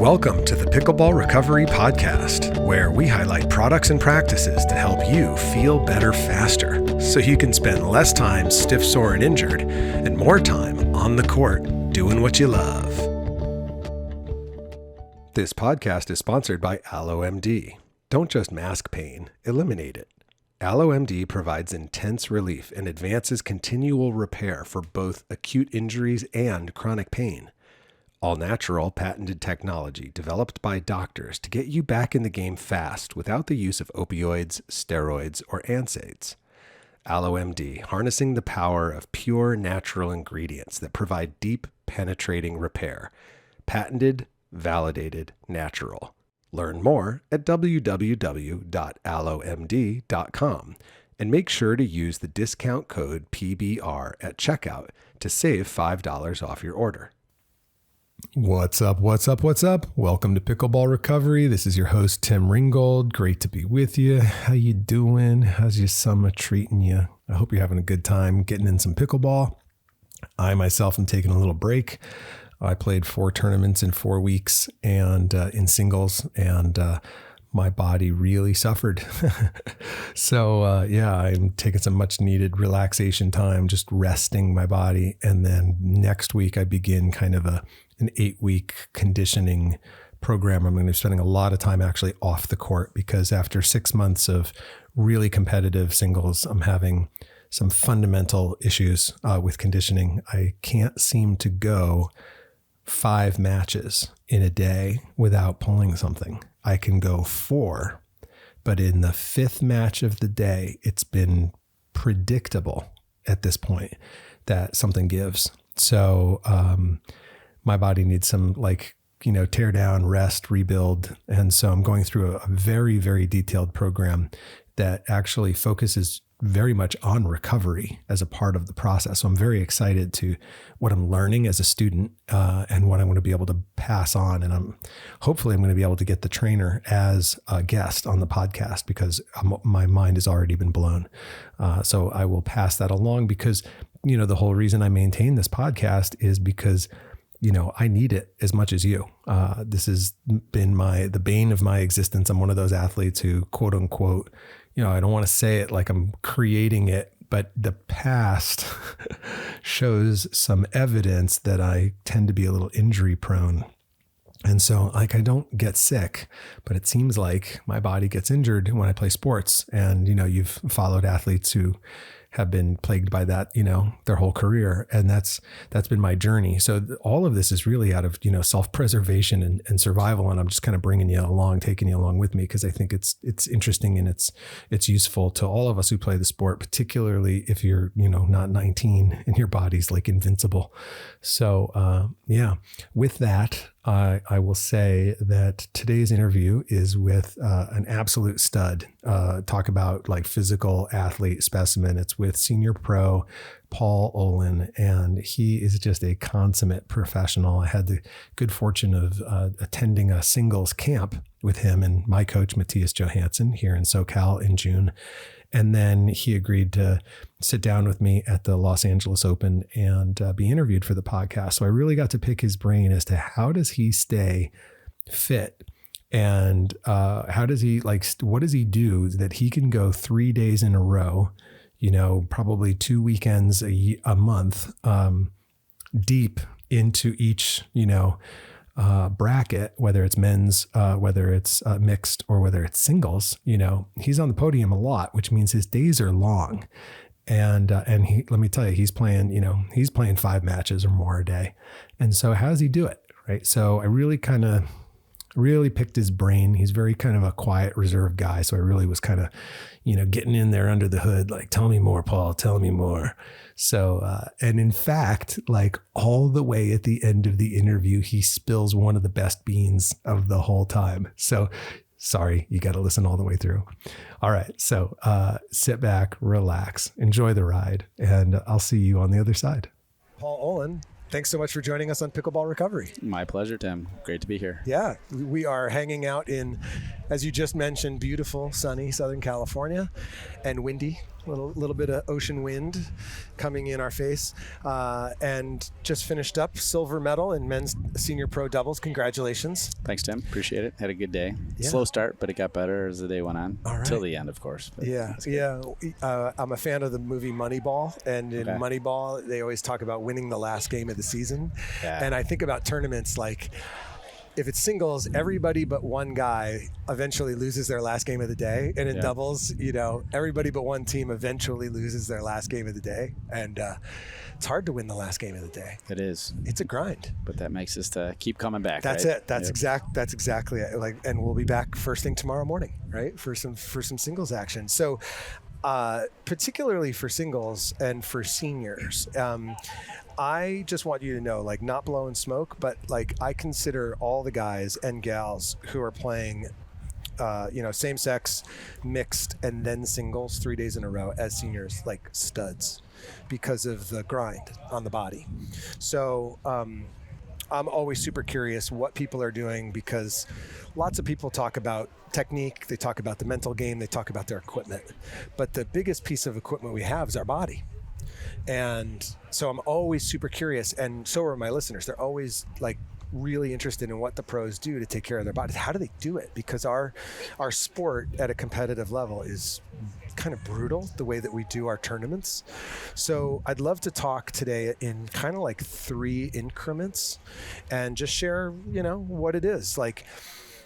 Welcome to the Pickleball Recovery Podcast, where we highlight products and practices to help you feel better faster, so you can spend less time stiff, sore, and injured, and more time on the court doing what you love. This podcast is sponsored by AlloMD. Don't just mask pain, eliminate it. AlloMD provides intense relief and advances continual repair for both acute injuries and chronic pain. All-natural, patented technology developed by doctors to get you back in the game fast without the use of opioids, steroids, or NSAIDs. AlloMD, harnessing the power of pure natural ingredients that provide deep, penetrating repair. Patented, validated, natural. Learn more at www.allomd.com and make sure to use the discount code PBR at checkout to save $5 off your order. What's up? Welcome to Pickleball Recovery. This is your host, Tim Ringgold. Great to be with you. How you doing? How's your summer treating you? I hope you're having a good time getting in some pickleball. I myself am taking a little break. I played 4 tournaments in 4 weeks and in singles, and my body really suffered. So I'm taking some much needed relaxation time, just resting my body. And then next week I begin kind of an 8-week conditioning program. I'm going to be spending a lot of time actually off the court, because after 6 months of really competitive singles, I'm having some fundamental issues with conditioning. I can't seem to go 5 matches in a day without pulling something. I can go 4, but in the 5th match of the day, it's been predictable at this point that something gives. So my body needs some tear down, rest, rebuild. And so I'm going through a very, very detailed program that actually focuses very much on recovery as a part of the process. So I'm very excited to what I'm learning as a student and what I'm going to be able to pass on. And hopefully I'm going to be able to get the trainer as a guest on the podcast, because my mind has already been blown. So I will pass that along, because, the whole reason I maintain this podcast is because I need it as much as you. This has been the bane of my existence. I'm one of those athletes who, quote unquote, I don't want to say it like I'm creating it, but the past shows some evidence that I tend to be a little injury prone. And so I don't get sick, but it seems like my body gets injured when I play sports. And, you've followed athletes who have been plagued by that, their whole career. And that's been my journey. So all of this is really out of, self-preservation and survival. And I'm just kind of bringing you along, taking you along with me, because I think it's interesting and it's useful to all of us who play the sport, particularly if you're, not 19 and your body's like invincible. So with that, I will say that today's interview is with an absolute stud. Talk about physical athlete specimen. It's with senior pro Paul Olin, and he is just a consummate professional. I had the good fortune of attending a singles camp with him and my coach, Matthias Johansson, here in SoCal in June. And then he agreed to sit down with me at the Los Angeles Open and be interviewed for the podcast. So I really got to pick his brain as to how does he stay fit, and how does he what does he do that he can go 3 days in a row, probably 2 weekends a month, deep into each, bracket, whether it's men's, whether it's mixed, or whether it's singles. He's on the podium a lot, which means his days are long. And he, let me tell you, he's playing 5 matches or more a day. And so how does he do it? Right. So I really picked his brain. He's very kind of a quiet, reserved guy. So I really was kind of, getting in there under the hood, tell me more, Paul, tell me more. So, and in fact, all the way at the end of the interview, he spills one of the best beans of the whole time. So sorry, you got to listen all the way through. All right. So sit back, relax, enjoy the ride, and I'll see you on the other side. Paul Olin, thanks so much for joining us on Pickleball Recovery. My pleasure, Tim. Great to be here. Yeah, we are hanging out in, as you just mentioned, beautiful, sunny Southern California, and windy. little bit of ocean wind coming in our face, and just finished up silver medal in men's senior pro doubles. Congratulations. Thanks, Tim. Appreciate it. Had a good day. Yeah. Slow start, but it got better as the day went on. All right. Till the end, of course. Yeah. I'm a fan of the movie Moneyball, and in Moneyball, they always talk about winning the last game of the season. Yeah. And I think about tournaments like, if it's singles, everybody but one guy eventually loses their last game of the day. And in doubles, everybody but one team eventually loses their last game of the day. And it's hard to win the last game of the day. It is. It's a grind. But that makes us to keep coming back. That's right? it. That's exactly it. And we'll be back first thing tomorrow morning, right? For some singles action. So particularly for singles and for seniors, I just want you to know, not blowing smoke, but I consider all the guys and gals who are playing, same sex, mixed, and then singles 3 days in a row as seniors, like studs, because of the grind on the body. So I'm always super curious what people are doing, because lots of people talk about technique, they talk about the mental game, they talk about their equipment. But the biggest piece of equipment we have is our body. And so I'm always super curious, and so are my listeners. They're always really interested in what the pros do to take care of their bodies. How do they do it? Because our sport at a competitive level is kind of brutal, the way that we do our tournaments. So I'd love to talk today in kind of 3 increments and just share, what it is.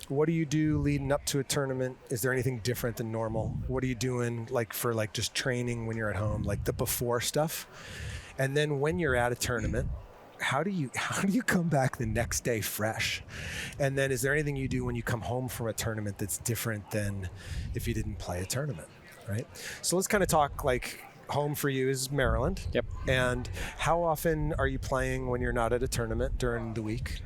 What do you do leading up to a tournament? Is there anything different than normal? What are you doing for just training when you're at home, the before stuff? And then when you're at a tournament, how do you come back the next day fresh? And then is there anything you do when you come home from a tournament that's different than if you didn't play a tournament, right? So let's kind of talk home for you is Maryland. Yep. And how often are you playing when you're not at a tournament during the week?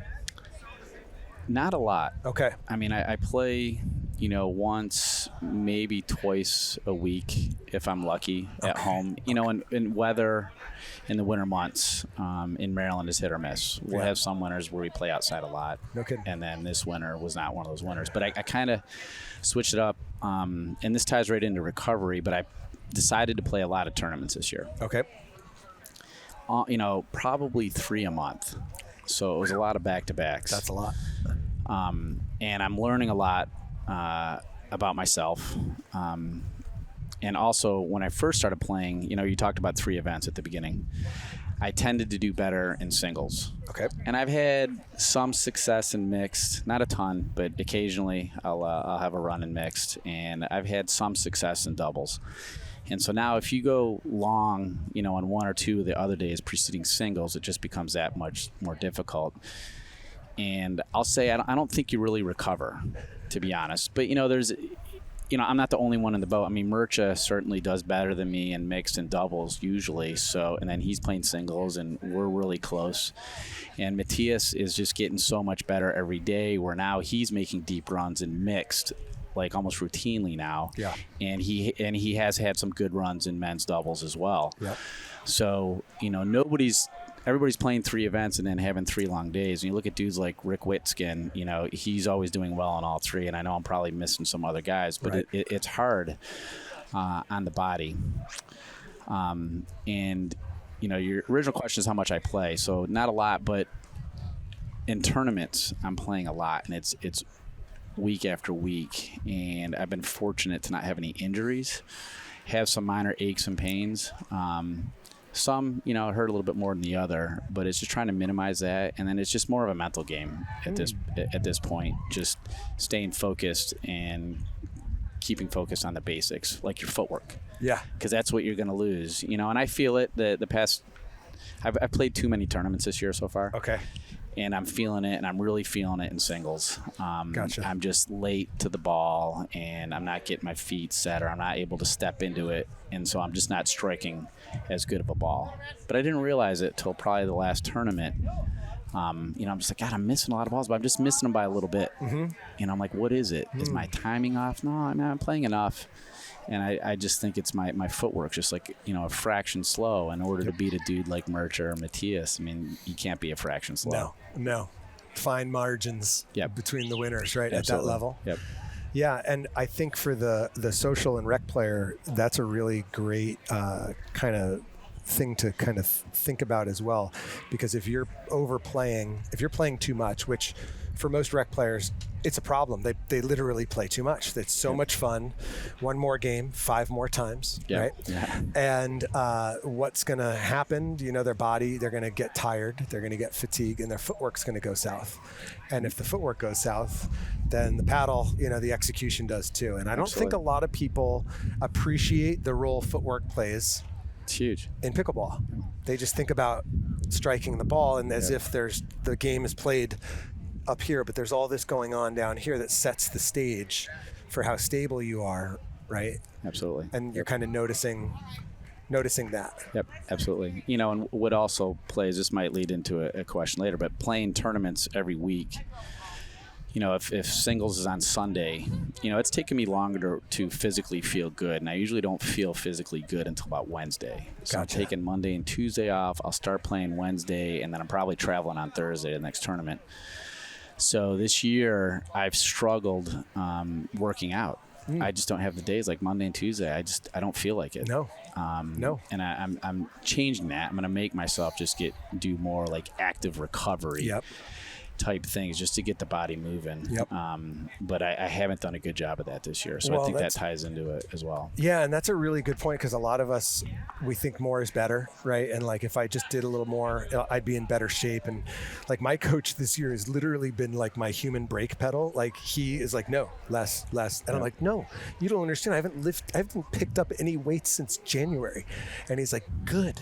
Not a lot. Okay. I mean, I play, once, maybe twice a week if I'm lucky at home. In weather, in the winter months, in Maryland is hit or miss. We'll have some winters where we play outside a lot. No kidding. And then this winter was not one of those winters. But I kind of switched it up, and this ties right into recovery, but I decided to play a lot of tournaments this year. Okay. Probably 3 a month. So it was a lot of back-to-backs. That's a lot. And I'm learning a lot about myself. And also, when I first started playing, you talked about 3 events at the beginning. I tended to do better in singles. Okay. And I've had some success in mixed, not a ton, but occasionally I'll have a run in mixed. And I've had some success in doubles. And so now if you go long, on 1 or 2 of the other days preceding singles, it just becomes that much more difficult. And I'll say I don't think you really recover, to be honest. But, there's, I'm not the only one in the boat. I mean, Murcha certainly does better than me in mixed and doubles usually. So, and then he's playing singles, and we're really close. And Matthias is just getting so much better every day, where now he's making deep runs in mixed, almost routinely now. Yeah. And he has had some good runs in men's doubles as well. Yep. So, everybody's playing 3 events and then having 3 long days. And you look at dudes like Rick Witskin, he's always doing well on all 3. And I know I'm probably missing some other guys, but right. it's hard on the body. And, your original question is how much I play. So not a lot, but in tournaments, I'm playing a lot. And it's week after week. And I've been fortunate to not have any injuries, have some minor aches and pains. Some, hurt a little bit more than the other, but it's just trying to minimize that. And then it's just more of a mental game at this point, just staying focused and keeping focused on the basics, like your footwork. Yeah. Because that's what you're going to lose, And I feel it the past, I've played too many tournaments this year so far. Okay. And I'm feeling it, and I'm really feeling it in singles. Gotcha. I'm just late to the ball, and I'm not getting my feet set, or I'm not able to step into it, and so I'm just not striking as good of a ball. But I didn't realize it till probably the last tournament. I'm just God, I'm missing a lot of balls, but I'm just missing them by a little bit. Mm-hmm. And I'm like, what is it? Is my timing off? No, I'm playing enough. And I just think it's my footwork, just a fraction slow in order to beat a dude like Murcha or Matthias. I mean, you can't be a fraction slow. No. Fine margins between the winners, right? Absolutely. At that level. Yep. Yeah, and I think for the social and rec player, that's a really great kind of thing to kind of think about as well, because if you're overplaying, if you're playing too much, which for most rec players it's a problem, they literally play too much. It's so much fun. One more game, 5 more times, right? Yeah. And what's going to happen, their body, they're going to get tired, they're going to get fatigued, and their footwork's going to go south. And if the footwork goes south, then the paddle, the execution does too. And I don't think a lot of people appreciate the role footwork plays. It's huge in pickleball. They just think about striking the ball, and as if the game is played up here, but there's all this going on down here that sets the stage for how stable you are, right? Absolutely. And you're kind of noticing that. Yep, absolutely. And what also plays, this might lead into a question later, but playing tournaments every week, if singles is on Sunday, it's taken me longer to physically feel good, and I usually don't feel physically good until about Wednesday. So Gotcha. I'm taking Monday and Tuesday off. I'll start playing Wednesday, and then I'm probably traveling on Thursday, the next tournament. So this year I've struggled working out. I just don't have the days like Monday and Tuesday. I don't feel like it. No. And I'm changing that. I'm going to make myself just do more like active recovery type things just to get the body moving. But I haven't done a good job of that this year. So I think that ties into it as well. Yeah, and that's a really good point, because a lot of us, we think more is better, right? And like if I just did a little more, I'd be in better shape. And like my coach this year has literally been like my human brake pedal. Like he is like, no, less. And I'm like, no, you don't understand. I haven't picked up any weights since January. And he's like, good.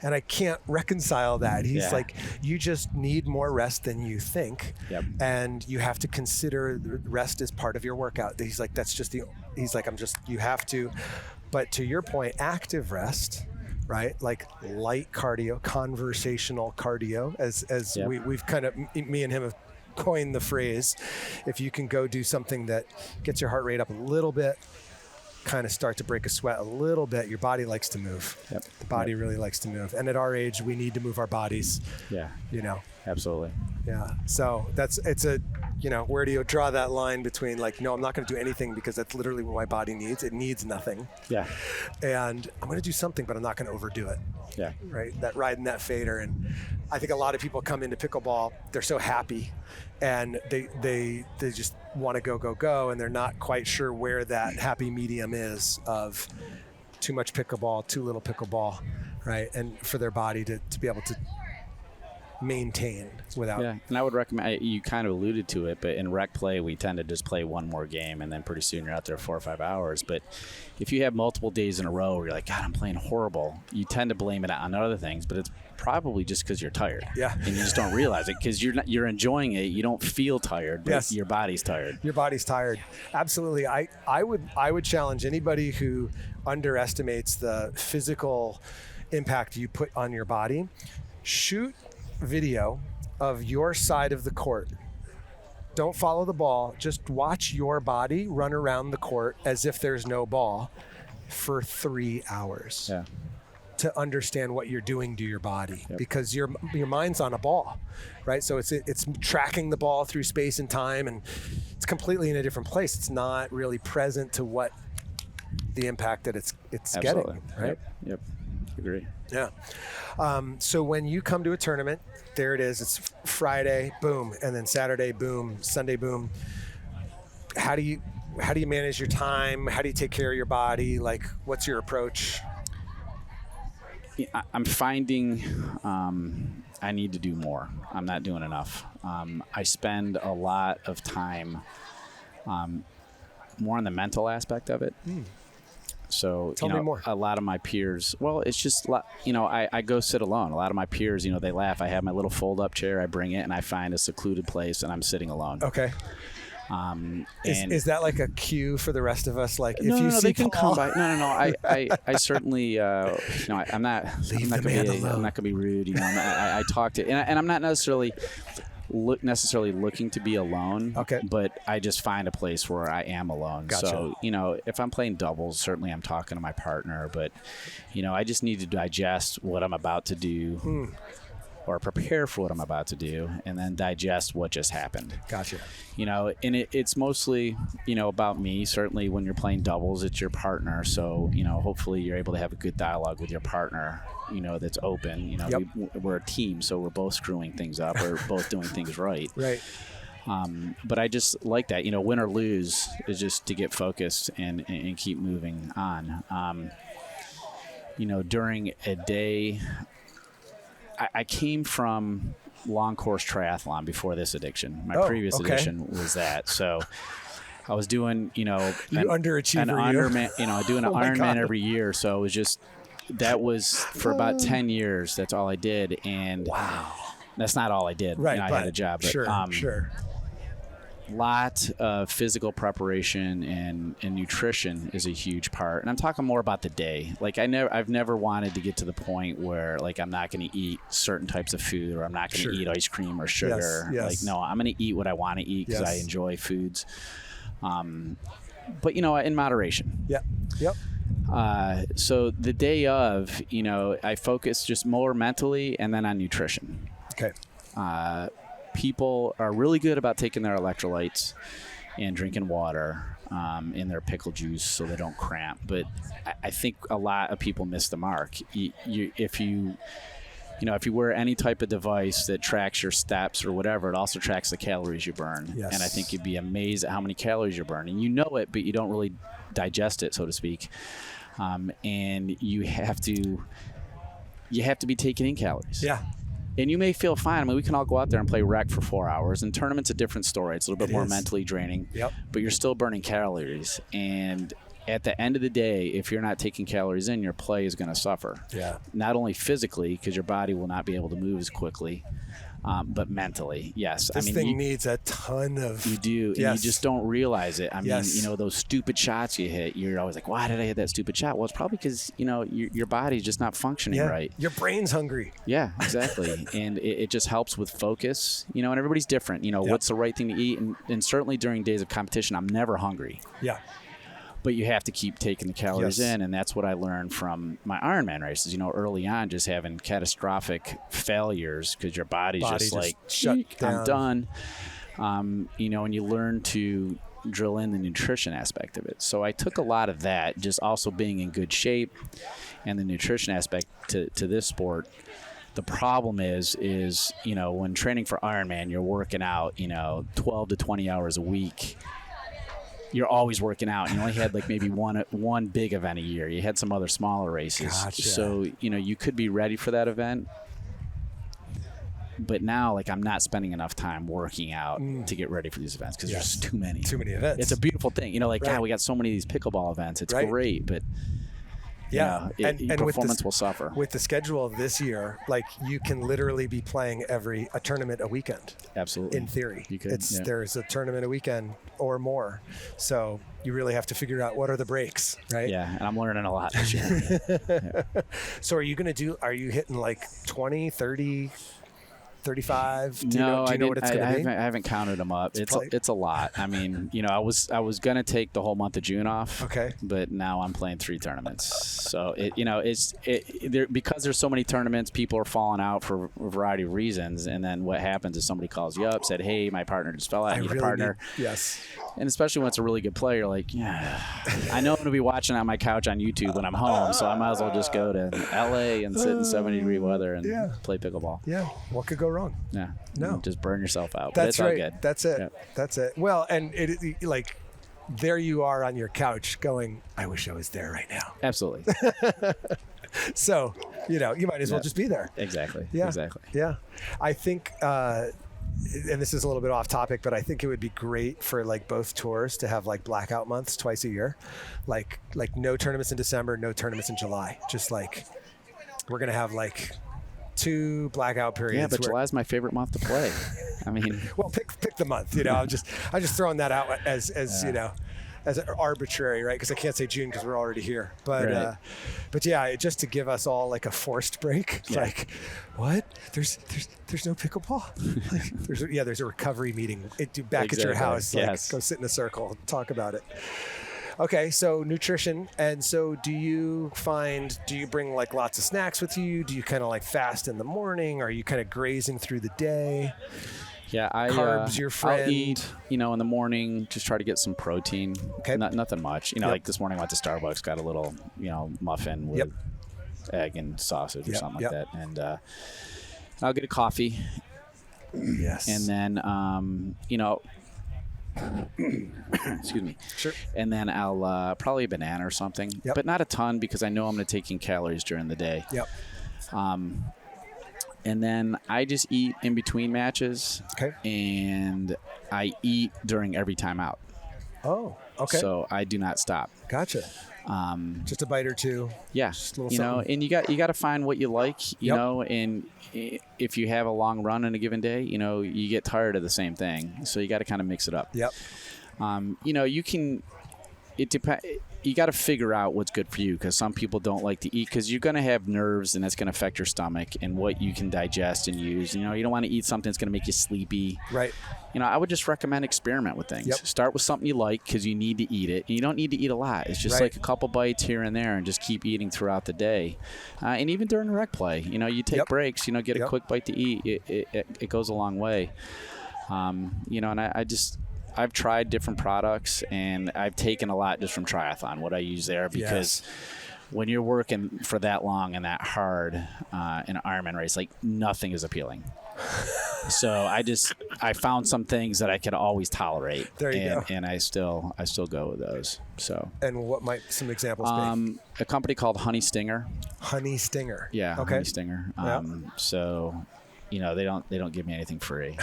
And I can't reconcile that. He's like, you just need more rest than you think. And you have to consider rest as part of your workout. He's like, you have to. But to your point, active rest, right? Like light cardio, conversational cardio, as we've kind of, me and him have coined the phrase. If you can go do something that gets your heart rate up a little bit, kind of start to break a sweat a little bit, your body likes to move. The body really likes to move, and at our age we need to move our bodies. Absolutely. So where do you draw that line between like, no, I'm not going to do anything because that's literally what my body needs. It needs nothing. And I'm going to do something, but I'm not going to overdo it. Right, that riding that fader. And I think a lot of people come into pickleball, they're so happy and they just want to go, and they're not quite sure where that happy medium is of too much pickleball, too little pickleball, right? And for their body to be able to maintain without. And I would recommend, you kind of alluded to it, but in rec play we tend to just play one more game and then pretty soon you're out there 4 or 5 hours. But if you have multiple days in a row where you're like, God, I'm playing horrible, you tend to blame it on other things, but it's probably just because you're tired. And you just don't realize it because you're enjoying it. You don't feel tired, but your body's tired. Your body's tired. Absolutely. I would challenge anybody who underestimates the physical impact you put on your body. Shoot video of your side of the court. Don't follow the ball. Just watch your body run around the court as if there's no ball for 3 hours. To understand what you're doing to your body, because your mind's on a ball, right? So it's tracking the ball through space and time, and it's completely in a different place. It's not really present to what the impact that it's getting, right? Agree. So when you come to a tournament, there it is. It's Friday, boom, and then Saturday, boom, Sunday, boom. How do you manage your time? How do you take care of your body? Like, what's your approach? I'm finding I need to do more. I'm not doing enough. I spend a lot of time more on the mental aspect of it. So, Tell me more. A lot of my peers, well, it's just, I go sit alone. A lot of my peers, they laugh. I have my little fold-up chair. I bring it, and I find a secluded place, and I'm sitting alone. Okay. Is that like a cue for the rest of us? Like, no, if you see they can Paul... come by. I certainly, I'm not going to be rude. I talk to, and I'm not necessarily looking to be alone. Okay. But I just find a place where I am alone. Gotcha. So, if I'm playing doubles, certainly I'm talking to my partner, but, I just need to digest what I'm about to do. or prepare for what I'm about to do, and then digest what just happened. Gotcha. And it's mostly, about me. Certainly when you're playing doubles, it's your partner. So, hopefully you're able to have a good dialogue with your partner, that's open. Yep. We're a team, so we're both screwing things up. We're both doing things right. Right. But I just like that, win or lose is just to get focused and keep moving on. During a day, I came from long course triathlon before this addiction. My previous addiction was that. So I was doing, underachiever, doing an Ironman every year. So it was just, that was for about 10 years. That's all I did. And wow, that's not all I did. Right. I had a job, but sure. Lot of physical preparation and nutrition is a huge part. And I'm talking more about the day. Like I've never wanted to get to the point where like I'm not going to eat certain types of food, or I'm not going to eat ice cream or sugar. Yes. Like, no, I'm going to eat what I want to eat because I enjoy foods. But in moderation. Yeah. Yep. So the day of, I focus just more mentally and then on nutrition. Okay. People are really good about taking their electrolytes and drinking water in their pickle juice so they don't cramp. But I think a lot of people miss the mark. If you wear any type of device that tracks your steps or whatever, it also tracks the calories you burn. Yes. And I think you'd be amazed at how many calories you're burning. You know it, but you don't really digest it, so to speak. And you have to be taking in calories. Yeah. And you may feel fine. I mean, we can all go out there and play rec for 4 hours. And tournament's a different story. It's a little bit more mentally draining. Yep. But you're still burning calories. And at the end of the day, if you're not taking calories in, your play is going to suffer. Yeah. Not only physically, because your body will not be able to move as quickly, but mentally, yes. This thing needs a ton of... You do, and you just don't realize it. I mean, those stupid shots you hit, you're always like, why did I hit that stupid shot? Well, it's probably because, your body's just not functioning right. Your brain's hungry. Yeah, exactly. And it just helps with focus, and everybody's different. What's the right thing to eat? And certainly during days of competition, I'm never hungry. Yeah. But you have to keep taking the calories in, and that's what I learned from my Ironman races. Early on, just having catastrophic failures because your body's just like, shut down. I'm done. And you learn to drill in the nutrition aspect of it. So I took a lot of that, just also being in good shape, and the nutrition aspect to this sport. The problem is when training for Ironman, you're working out 12 to 20 hours a week. You're always working out. You only had like maybe one big event a year. You had some other smaller races. Gotcha. So, you could be ready for that event. But now, like, I'm not spending enough time working out to get ready for these events because there's too many. Too many events. It's a beautiful thing. God, we got so many of these pickleball events. It's great, but... Yeah, and performance will suffer. With the schedule this year, like you can literally be playing a tournament a weekend. Absolutely. In theory. You could, There's a tournament a weekend or more. So you really have to figure out what are the breaks, right? Yeah, and I'm learning a lot this year. So are you hitting like 20, 30, 35? Do you know what it's going to be? I haven't counted them up. It's a lot. I mean, I was going to take the whole month of June off. Okay. But now I'm playing 3 tournaments. So because there's so many tournaments, people are falling out for a variety of reasons. And then what happens is somebody calls you up, said, "Hey, my partner just fell out. I need a partner." Yes. And especially when it's a really good player, you're like, yeah, I know I'm going to be watching on my couch on YouTube when I'm home, so I might as well just go to LA and sit in 70-degree weather and play pickleball. Yeah. What could go wrong? Yeah. No. Just burn yourself out. That's right. All good. That's it. Yep. That's it. Well, and it like there you are on your couch going, I wish I was there right now. Absolutely. So, you might as well just be there. Exactly. Yeah. Exactly. Yeah. I think, and this is a little bit off topic, but I think it would be great for like both tours to have like blackout months twice a year. Like no tournaments in December, no tournaments in July. Just like, we're going to have like 2 blackout periods. Yeah, but July's my favorite month to play. I mean, well, pick the month. I'm just throwing that out as as arbitrary, right? Because I can't say June because we're already here. But but yeah, just to give us all like a forced break. Yeah. Like, what? There's no pickleball. There's a recovery meeting back at your house. Like, yes. Go sit in a circle, talk about it. Okay, so nutrition. And so do you bring like lots of snacks with you? Do you kind of like fast in the morning? Are you kind of grazing through the day? Yeah, Carbs, your friend. I'll eat, in the morning, just try to get some protein. Okay. Nothing much. Like this morning I went to Starbucks, got a little, muffin with egg and sausage or something like that. And I'll get a coffee. Yes. And then, excuse me. Sure. And then I'll probably a banana or something, but not a ton because I know I'm going to take in calories during the day. Yep. And then I just eat in between matches. Okay. And I eat during every timeout. Oh, okay. So I do not stop. Gotcha. Just a bite or two. Yeah. Just a little something. And you got to find what you like, you know, and if you have a long run in a given day, you get tired of the same thing. So you got to kind of mix it up. Yep. You got to figure out what's good for you because some people don't like to eat because you're going to have nerves and that's going to affect your stomach and what you can digest and use. You don't want to eat something that's going to make you sleepy. Right. I would just recommend experiment with things. Yep. Start with something you like because you need to eat it. And you don't need to eat a lot. It's just like a couple bites here and there and just keep eating throughout the day. And even during rec play, you take breaks, get a quick bite to eat. It goes a long way. And I've tried different products, and I've taken a lot just from triathlon, what I use there, because when you're working for that long and that hard in an Ironman race, like nothing is appealing. So I found some things that I could always tolerate. There you go. And I still go with those. So. And what might some examples be? A company called Honey Stinger. Honey Stinger. Yeah. Okay. Honey Stinger. So. They don't give me anything free.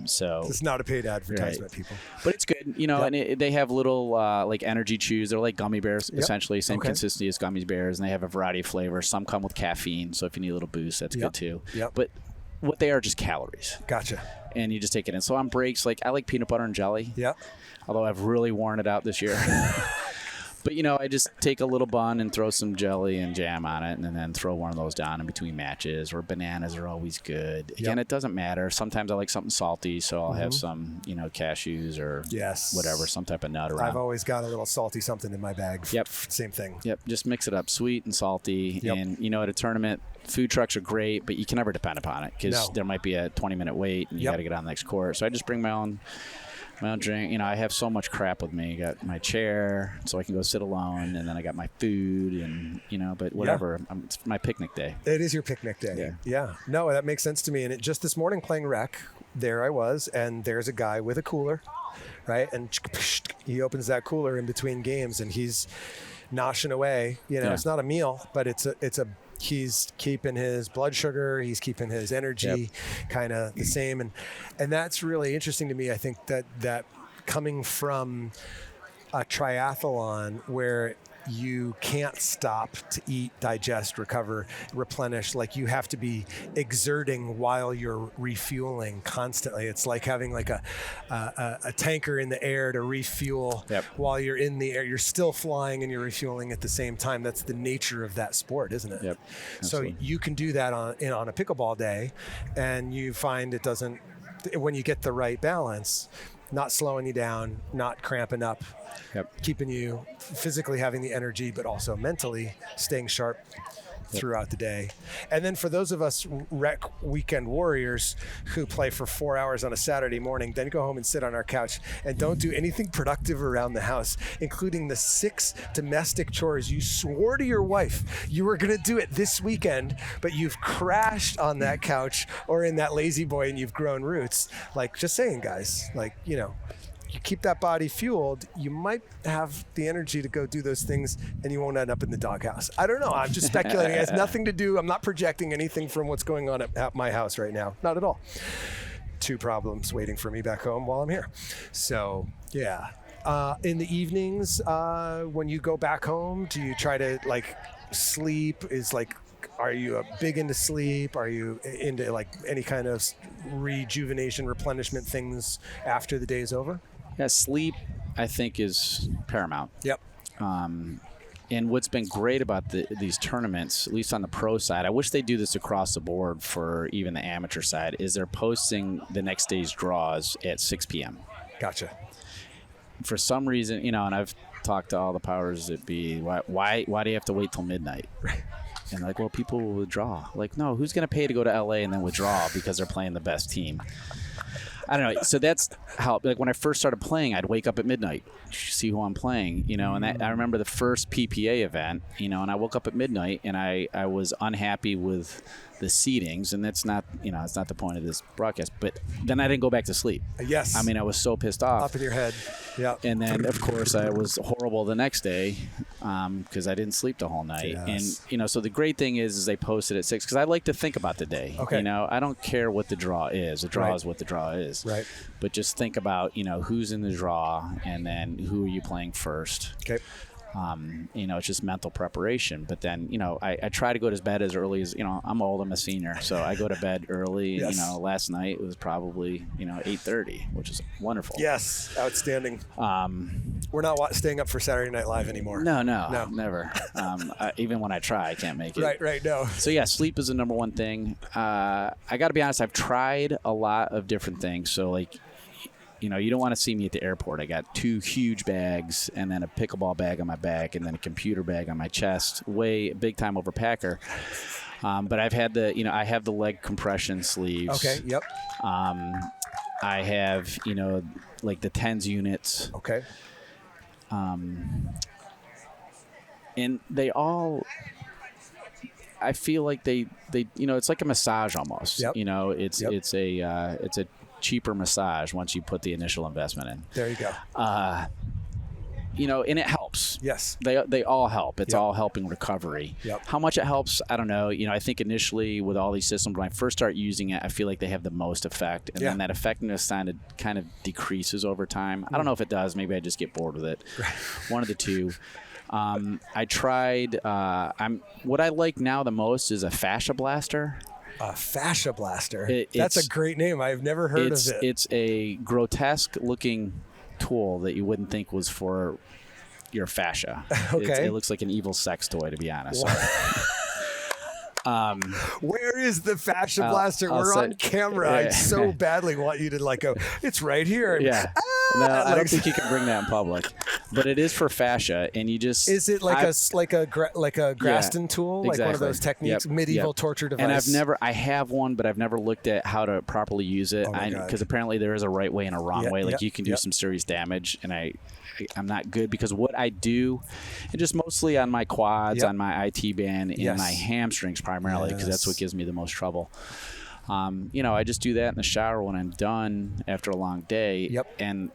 So it's not a paid advertisement, people. But it's good, and they have little like energy chews. They're like gummy bears, essentially, same consistency as gummy bears, and they have a variety of flavors. Some come with caffeine, so if you need a little boost, that's good too. Yep. But what they are just calories. Gotcha. And you just take it in. So on breaks, I like peanut butter and jelly. Yep. Although I've really worn it out this year. But, I just take a little bun and throw some jelly and jam on it and then throw one of those down in between matches. Or bananas are always good. Again, it doesn't matter. Sometimes I like something salty, so I'll have some, cashews or whatever, some type of nut around. I've always got a little salty something in my bag. Yep. Same thing. Yep. Just mix it up, sweet and salty. Yep. And, at a tournament, food trucks are great, but you can never depend upon it because there might be a 20-minute wait and you got to get on the next court. So I just bring my own drink. I have so much crap with me. I got my chair so I can go sit alone, and then I got my food and, but whatever. It's my picnic day. It is your picnic day. Yeah. No, that makes sense to me. And just this morning playing rec, there I was, and there's a guy with a cooler, right? And he opens that cooler in between games, and he's noshing away. It's not a meal, but he's keeping his blood sugar, he's keeping his energy kind of the same. And that's really interesting to me. I think that coming from a triathlon where you can't stop to eat, digest, recover, replenish. Like you have to be exerting while you're refueling constantly. It's like having like a tanker in the air to refuel while you're in the air. You're still flying and you're refueling at the same time. That's the nature of that sport, isn't it? Yep. So you can do that on a pickleball day, and you find it doesn't, when you get the right balance, not slowing you down, not cramping up, keeping you physically having the energy, but also mentally staying sharp throughout the day. And then for those of us rec weekend warriors who play for 4 hours on a Saturday morning, then go home and sit on our couch and don't do anything productive around the house, including the 6 domestic chores you swore to your wife you were going to do it this weekend, but you've crashed on that couch or in that lazy boy and you've grown roots. Like, just saying, guys, like, you keep that body fueled, you might have the energy to go do those things and you won't end up in the doghouse. I don't know. I'm just speculating. It has nothing to do. I'm not projecting anything from what's going on at my house right now. Not at all. 2 problems waiting for me back home while I'm here. So, yeah. In the evenings, when you go back home, do you try to sleep? Are you big into sleep? Are you into any kind of rejuvenation, replenishment things after the day is over? Yeah, sleep, I think, is paramount. Yep. And what's been great about these tournaments, at least on the pro side, I wish they do this across the board for even the amateur side, is they're posting the next day's draws at 6 p.m. Gotcha. For some reason, and I've talk to all the powers that be. Why do you have to wait till midnight? And like, well, people will withdraw. Like, no, who's going to pay to go to LA and then withdraw because they're playing the best team? I don't know. So that's how, like, when I first started playing, I'd wake up at midnight, see who I'm playing, and that, I remember the first PPA event, and I woke up at midnight and I was unhappy with the seedings, and that's not, it's not the point of this broadcast, but then I didn't go back to sleep. Yes. I mean, I was so pissed off. Up in your head. Yeah. And then, of course, I was horrible the next day because I didn't sleep the whole night. Yes. And, so the great thing is they posted at 6 because I like to think about the day. Okay. I don't care what the draw is. The draw is what the draw is. Right. But just think about, who's in the draw and then who are you playing first. Okay. It's just mental preparation. But then, I try to go to bed as early as, I'm old, I'm a senior. So I go to bed early. Yes. Last night it was probably, 8:30, which is wonderful. Yes. Outstanding. We're not staying up for Saturday Night Live anymore. No, never. Even when I try, I can't make it. Right, no. So yeah, sleep is the number one thing. I got to be honest, I've tried a lot of different things. So like, you don't want to see me at the airport. I got 2 huge bags and then a pickleball bag on my back and then a computer bag on my chest. Big time overpacker. But I've had I have the leg compression sleeves. Okay, yep. I have, like the TENS units. Okay. And they all, I feel like they it's like a massage almost. Yep. It's a cheaper massage once you put the initial investment in. There you go. And it helps. Yes. They all help. It's all helping recovery. Yep. How much it helps, I don't know. I think initially with all these systems, when I first start using it, I feel like they have the most effect. And then that effectiveness kind of decreases over time. I don't know if it does. Maybe I just get bored with it. One of the two. I tried, what I like now the most is a fascia blaster. A fascia blaster. That's a great name. I've never heard of it. It's a grotesque looking tool that you wouldn't think was for your fascia. Okay. It looks like an evil sex toy, to be honest. Where is the fascia blaster? We're on camera. I so badly want you to go, it's right here. Yeah. No, I don't think you can bring that in public. But it is for fascia, and you just... Is it like a Graston tool? Exactly. Like one of those techniques, medieval torture device? And I have one, but I've never looked at how to properly use it. Because apparently there is a right way and a wrong way. Like you can do some serious damage, and I'm not good because what I do, and just mostly on my quads, on my IT band, and my hamstrings primarily, because that's what gives me the most trouble. I just do that in the shower when I'm done after a long day. Yep. And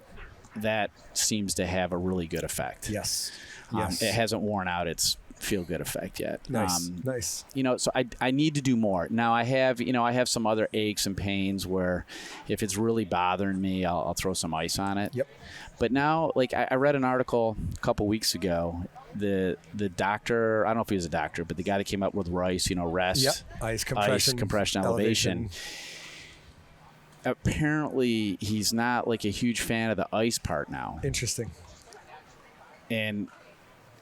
that seems to have a really good effect. Yes. It hasn't worn out its feel-good effect yet. Nice. Nice. So I need to do more. Now I have some other aches and pains where if it's really bothering me, I'll throw some ice on it. Yep. But now, like I read an article a couple weeks ago. The doctor, I don't know if he was a doctor, but the guy that came up with RICE, rest, ice compression, elevation. Apparently, he's not like a huge fan of the ice part now. Interesting. And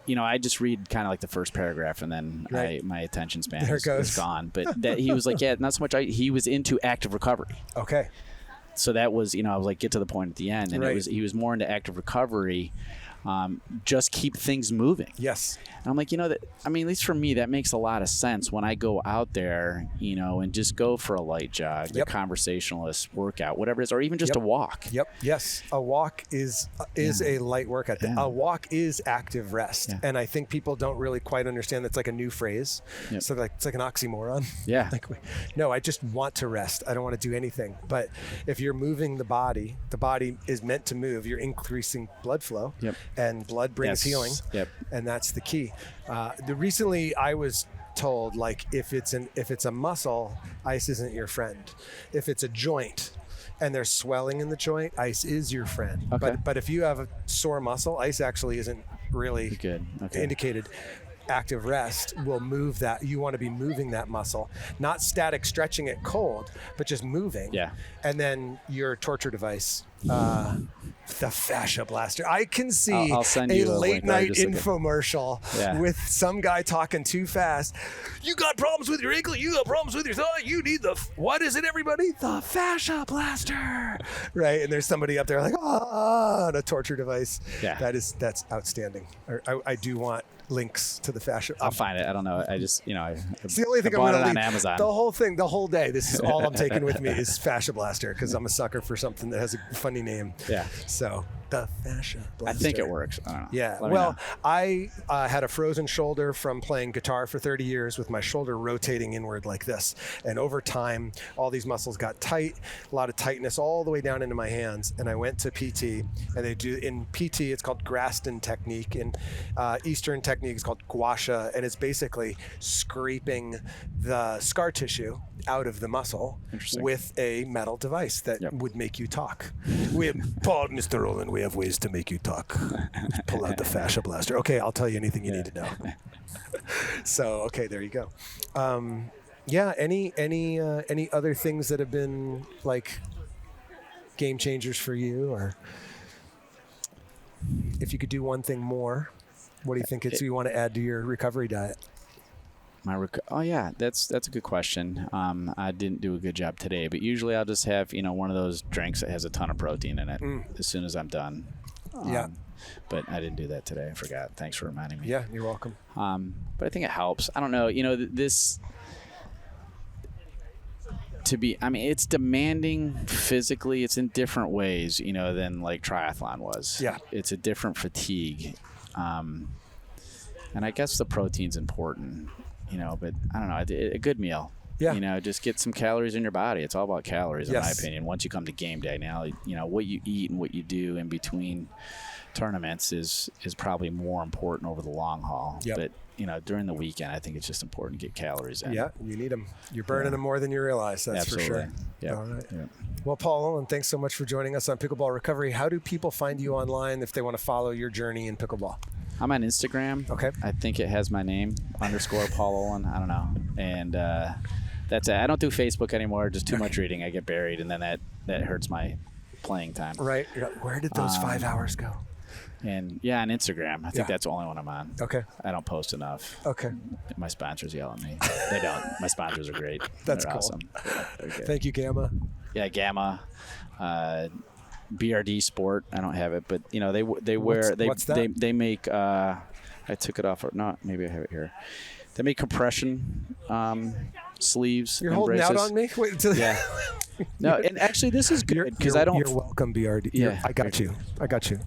I just read kind of like the first paragraph, and then my attention span is gone. But that he was like, not so much. He was into active recovery. Okay. So that was, I was like, get to the point at the end, and he was more into active recovery. Just keep things moving. Yes. And I'm like, at least for me, that makes a lot of sense when I go out there, and just go for a light jog, a conversationalist workout, whatever it is, or even just a walk. Yep. Yes. A walk is a light workout. Yeah. A walk is active rest. Yeah. And I think people don't really quite understand that's like a new phrase. Yep. So it's like an oxymoron. Yeah. No, I just want to rest. I don't want to do anything. But if you're moving the body is meant to move. You're increasing blood flow. Yep. And blood brings healing. Yep. And that's the key. Recently I was told, like, if it's a muscle, ice isn't your friend. If it's a joint and there's swelling in the joint, ice is your friend. Okay. But if you have a sore muscle, ice actually isn't really good. Okay. indicated. active rest will move that. You want to be moving that muscle, not static stretching it cold, but just moving. Yeah. And then your torture device, the fascia blaster. I can see I'll send a you late night just infomercial with some guy talking too fast. You got problems with your ankle, you got problems with your thigh, you need what is it, everybody? The fascia blaster. Right? And there's somebody up there like, on a torture device. Yeah. That's outstanding. I do want links to the fascia. I'll find it. I don't know. I just, it's the only thing I I'm bought going it to on leave. Amazon. The whole day. This is all I'm taking with me is fascia blaster because I'm a sucker for something that has a funny name. Yeah. So the fascia blaster. I think it works. I don't know. Yeah. Well, I had a frozen shoulder from playing guitar for 30 years with my shoulder rotating inward like this. And over time, all these muscles got tight, a lot of tightness all the way down into my hands. And I went to PT, and they do in PT, it's called Graston technique. In Eastern technique, it's called gua sha, and it's basically scraping the scar tissue out of the muscle with a metal device that would make you talk. Mr. Olin, we have ways to make you talk. Pull out the fascia blaster. Okay, I'll tell you anything you need to know. So, okay, there you go. Any other things that have been like game changers for you, or if you could do one thing more, what do you think you want to add to your recovery diet? That's a good question. I didn't do a good job today, but usually I'll just have one of those drinks that has a ton of protein in it as soon as I'm done. But I didn't do that today. I forgot. Thanks for reminding me. Yeah, you're welcome. But I think it helps. I don't know. This it's demanding physically. It's in different ways, than like triathlon was. Yeah. It's a different fatigue. And I guess the protein's important. But I don't know, a good meal. Yeah. Just get some calories in your body. It's all about calories, in my opinion. Once you come to game day, now, what you eat and what you do in between tournaments is probably more important over the long haul. Yep. But, during the weekend, I think it's just important to get calories in. Yeah, you need them. You're burning them more than you realize. That's Absolutely. for sure. Yeah. All right. Yep. Well, Paul Olin, thanks so much for joining us on Pickleball Recovery. How do people find you online if they want to follow your journey in pickleball? I'm on Instagram. Okay. I think it has my name, _Paul Olin. I don't know. And that's it. I don't do Facebook anymore. Just too much reading. I get buried, and then that hurts my playing time. Right. Where did those 5 hours go? And on Instagram. I think that's the only one I'm on. Okay. I don't post enough. Okay. My sponsors yell at me. They don't. My sponsors are great. That's They're cool. Awesome. Okay. Thank you, Gamma. Yeah, Gamma. BRD Sport. I don't have it, but they wear what's that? They make. I took it off. No, maybe I have it here. They make compression sleeves. You're and holding braces. out on me. Wait until Yeah. No, and actually this is good because I don't. You're welcome, BRD. Yeah, I got you.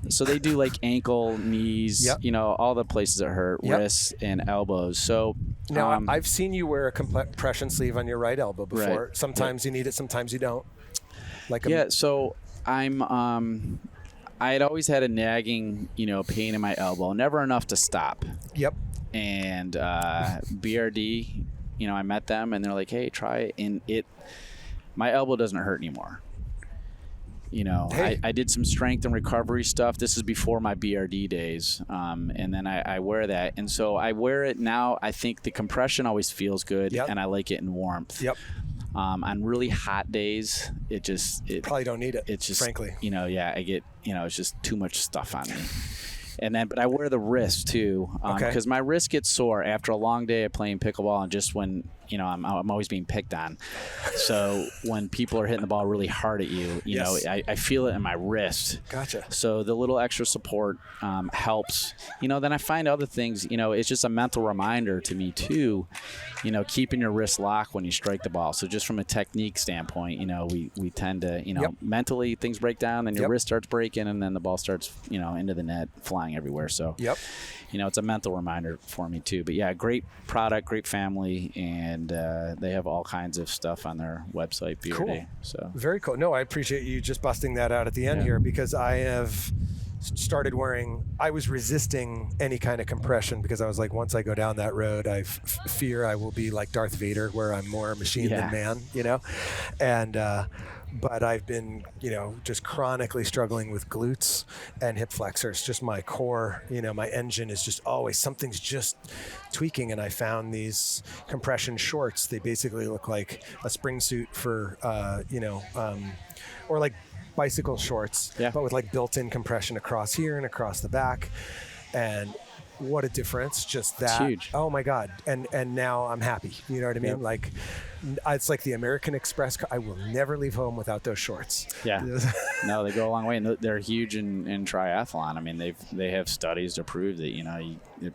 So they do like ankle, knees. Yep. All the places that hurt, wrists and elbows. So now I've seen you wear a compression sleeve on your right elbow before. Right. Sometimes you need it, sometimes you don't. So I'm I had always had a nagging, pain in my elbow, never enough to stop. Yep. And BRD, I met them and they're like, hey, try it. And my elbow doesn't hurt anymore. Hey. I did some strength and recovery stuff. This is before my BRD days. And then I wear that. And so I wear it now. I think the compression always feels good and I like it in warmth. Yep. On really hot days, it probably don't need it. It's just, frankly, I get, it's just too much stuff on me. And then, but I wear the wrist too, because my wrist gets sore after a long day of playing pickleball, and just when I'm always being picked on. So when people are hitting the ball really hard at you, I feel it in my wrist. Gotcha. So the little extra support helps. Then I find other things. It's just a mental reminder to me too. Keeping your wrist locked when you strike the ball. So just from a technique standpoint, we tend to, mentally things break down, then your wrist starts breaking, and then the ball starts, into the net, flying everywhere. So, it's a mental reminder for me too. But yeah, great product, great family, and they have all kinds of stuff on their website, BRD. Cool. So very cool. No, I appreciate you just busting that out at the end here, because I have started wearing, I was resisting any kind of compression because I was like, once I go down that road, I fear I will be like Darth Vader, where I'm more machine than man, and but I've been, just chronically struggling with glutes and hip flexors. Just my core, my engine is just always, something's just tweaking. And I found these compression shorts. They basically look like a spring suit for, or like bicycle shorts, but with like built-in compression across here and across the back. And what a difference, just that. It's huge. Oh my God. And now I'm happy. You know what I mean? Yep. Like, it's like the American Express. I will never leave home without those shorts. Yeah. No, they go a long way, and they're huge in triathlon. I mean, they have studies to prove that, it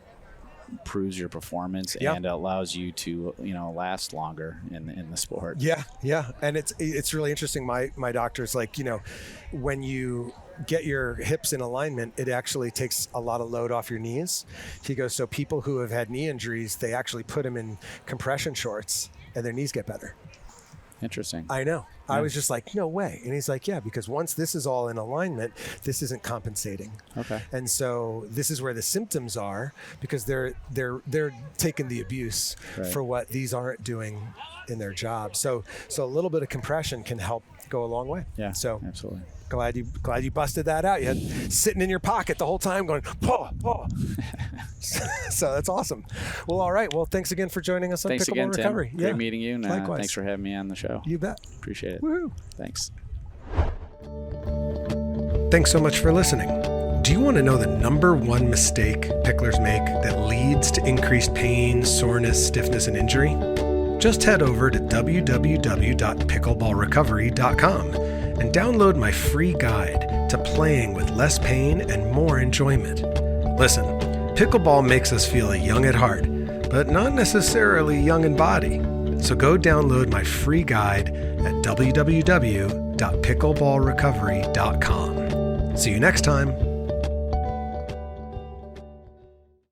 improves your performance and allows you to, last longer in the sport. Yeah. And it's really interesting. My doctor's like, when you get your hips in alignment, it actually takes a lot of load off your knees. He goes, so people who have had knee injuries, they actually put them in compression shorts and their knees get better. Interesting. I know. Yeah. I was just like, no way. And he's like, yeah, because once this is all in alignment, this isn't compensating. Okay. And so this is where the symptoms are, because they're taking the abuse for what these aren't doing in their job. So a little bit of compression can help go a long way. Yeah. So absolutely. Glad you busted that out. You had sitting in your pocket the whole time going, Paul. So that's awesome. Well, all right. Well, thanks again for joining us on Thanks Pickleball again, Recovery. Tim. Great meeting you. And likewise. Thanks for having me on the show. You bet. Appreciate it. Woohoo. Thanks. Thanks so much for listening. Do you want to know the number one mistake picklers make that leads to increased pain, soreness, stiffness, and injury? Just head over to www.pickleballrecovery.com and download my free guide to playing with less pain and more enjoyment. Listen, pickleball makes us feel young at heart, but not necessarily young in body. So go download my free guide at www.pickleballrecovery.com. See you next time.